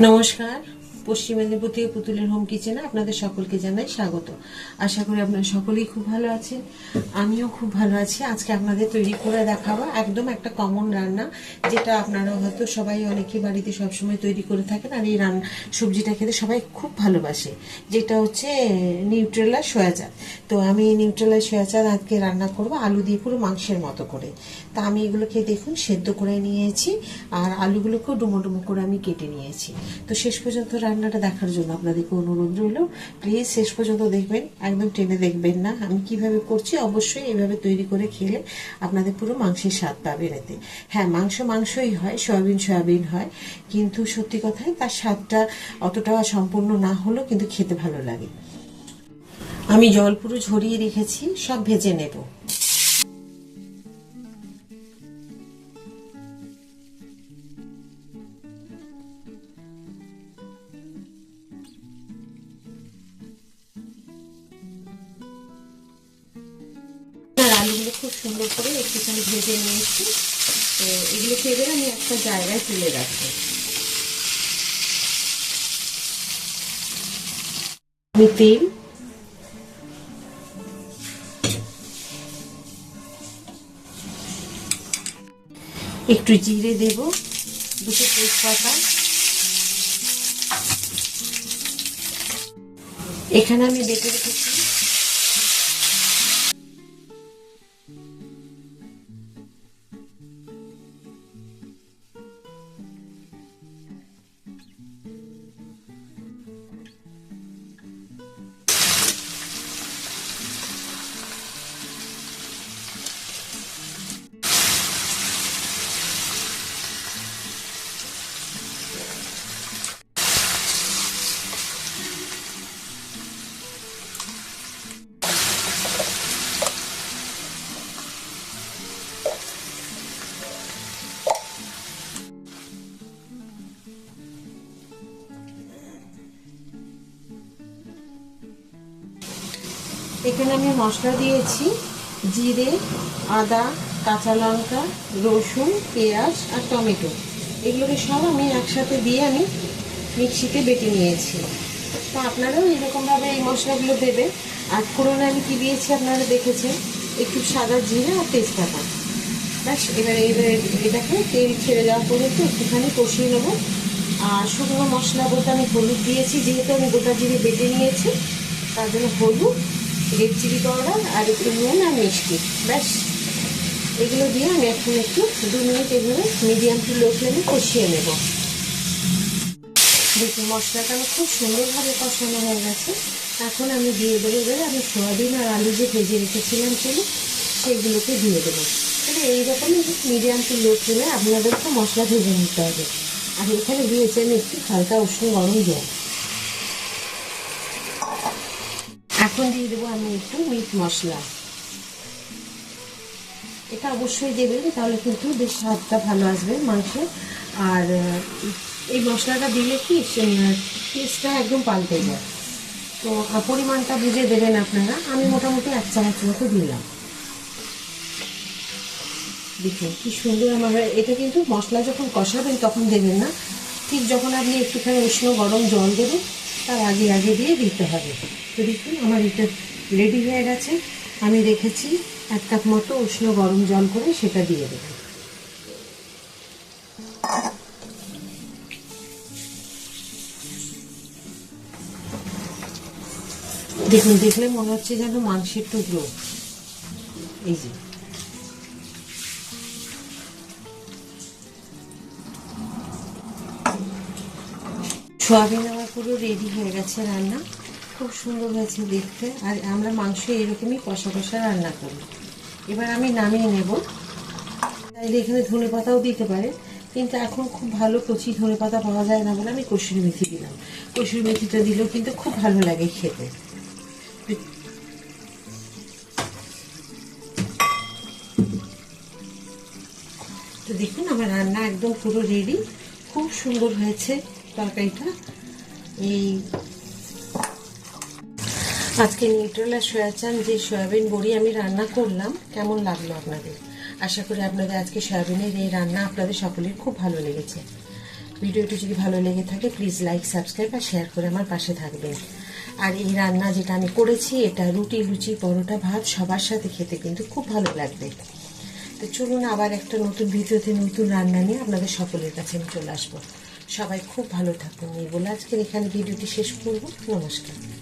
নমস্কার। পশ্চিম মেদিনীপুর থেকে পুতুলের হোম কিচেনে আপনাদের সকলকে জানাই স্বাগত। আশা করি আপনারা সকলেই খুব ভালো আছেন, আমিও খুব ভালো আছি। আজকে আপনাদের তৈরি করে দেখাবো একদম একটা কমন রান্না, যেটা আপনারা হয়তো সবাই অনেকেই বাড়িতে সবসময় তৈরি করে থাকেন, আর এই সবজিটা খেতে সবাই খুব ভালোবাসে, যেটা হচ্ছে নিউট্রেলা সয়া চাল। তো আমি নিউট্রেলা সয়া চাল আজকে রান্না করব আলু দিয়ে, পুরো মাংসের মতো করে। তা আমি এগুলোকে দেখুন সেদ্ধ করে নিয়েছি, আর আলুগুলোকেও ডুমো ডুমো করে আমি কেটে নিয়েছি। তো শেষ পর্যন্ত রান্নাটা দেখার জন্য আপনাদেরকে অনুরোধ রইল, প্লিজ শেষ পর্যন্ত দেখবেন, একদম টেনে দেখবেন না। আমি কিভাবে করছি অবশ্যই এইভাবে তৈরি করে খেলে আপনাদের পুরো মাংসের স্বাদ পাবেন এতে। হ্যাঁ, মাংসই হয়, সয়াবিন হয়, কিন্তু সত্যি কথাই তার স্বাদটা অতটা সম্পূর্ণ না হলেও কিন্তু খেতে ভালো লাগে। আমি জল পুরো ঝরিয়ে রেখেছি, সব ভেজে নেব। আলুগুলো খুব সুন্দর করে একটুখানি ভেজে নিয়েছি। তো এগুলোকে এবার আমি একটা জায়গায় তুলে রাখবো। আমি তেল, একটু জিরে দেব, দুটো তেজপাতা, এখানে আমি বেটে রেখেছি এখানে আমি মশলা দিয়েছি জিরে, আদা, কাঁচা লঙ্কা, রসুন, পেঁয়াজ আর টমেটো। এগুলোকে সব আমি একসাথে দিয়ে আমি মিক্সিতে বেটে নিয়েছি। তো আপনারাও এরকমভাবে এই মশলাগুলো দেবেন। আর ফোড়নে আমি কি দিয়েছি আপনারা দেখেছেন, একটু সাদা জিরে আর তেজপাতা। ব্যাস, এবারে এটাকে তেল ছেড়ে যাওয়া পর্যন্ত একটুখানি কষিয়ে নেবো। আর শুকনো মশলা বলতে আমি হলুদ দিয়েছি, যেহেতু আমি গোটা জিরে বেটে নিয়েছি, তার জন্য হলুদ, রেড চিলি পাউডার আর একটু নুন আর মিষ্টি। ব্যাস, এগুলো দিয়ে আমি এখন একটু 2 মিনিট এভাবে মিডিয়াম টু লো ফ্লেমে কষিয়ে নেব। দেখুন মশলাটা আমার খুব সুন্দরভাবে কষানো হয়ে গেছে। এখন আমি দিয়ে দেবো, এবারে আমি সয়াবিন আর আলু যে ভেজে রেখেছিলাম ছিল সেগুলোকে দিয়ে দেবো। তাহলে এইরকমই মিডিয়াম টু লো ফ্লেমে আপনাদেরকে মশলা ভেজে নিতে হবে। আর এখানে দিয়েছি আমি একটু হালকা উষ্ণ গরম জল। এখন দিয়ে দেবো আমি একটু মিট মশলা, এটা অবশ্যই দেবেন, তাহলে কিন্তু বেশ স্বাদটা ভালো আসবে মাংসে। আর এই মশলাটা দিলে কি টেস্টটা একদম পাল্টে যায়। তো পরিমাণটা বুঝে দেবেন আপনারা। আমি মোটামুটি 1 চামচ মতো দিলাম। দেখুন কি সুন্দর আমার, এটা কিন্তু মশলা যখন কষাবেন তখন দেবেন না, ঠিক যখন আপনি একটুখানি উষ্ণ গরম জল দেবেন তার আগে আগে দিয়ে দিতে হবে। তো দেখুন আমার এটা রেডি হয়ে গেছে। আমি রেখেছি 1 কাপ মতো উষ্ণ গরম জল করে, সেটা দিয়ে দেবেন। দেখুন, দেখলে মনে হচ্ছে যেন মাংসের টুকরো। এই যে সোয়াবিন আমার পুরো রেডি হয়ে গেছে রান্না, খুব সুন্দর হয়েছে দেখতে। আর আমরা মাংস এরকমই কষা কষা রান্না করি। এবার আমি নামিয়ে নেব। তাইলে এখানে ধনে পাতাও দিতে পারে, কিন্তু এখন খুব ভালো কচি ধনে পাতা পাওয়া যায় না বলে আমি কসুরি মেথি দিলাম। কসুরি মেথিটা দিলেও কিন্তু খুব ভালো লাগে খেতে। তো দেখুন আমার রান্না একদম পুরো রেডি, খুব সুন্দর হয়েছে তরকারিটা। এই আজকে নিউট্রেলা সয়া চাল যে সয়াবিন বড়ি আমি রান্না করলাম, কেমন লাগলো আপনাদের? আশা করি আপনাদের আজকে সয়াবিনের এই রান্না আপনাদের সকলের খুব ভালো লেগেছে। ভিডিওটি যদি ভালো লেগে থাকে প্লিজ লাইক, সাবস্ক্রাইব আর শেয়ার করে আমার পাশে থাকবেন। আর এই রান্না যেটা আমি করেছি এটা রুটি, লুচি, পরোটা, ভাত সবার সাথে খেতে কিন্তু খুব ভালো লাগবে। তো চলুন আবার একটা নতুন ভিডিওতে নতুন রান্না নিয়ে আপনাদের সকলের কাছে আমি চলে আসবো। সবাই খুব ভালো থাকুন এই বলে আজকের এখানে ভিডিওটি শেষ করব। নমস্কার।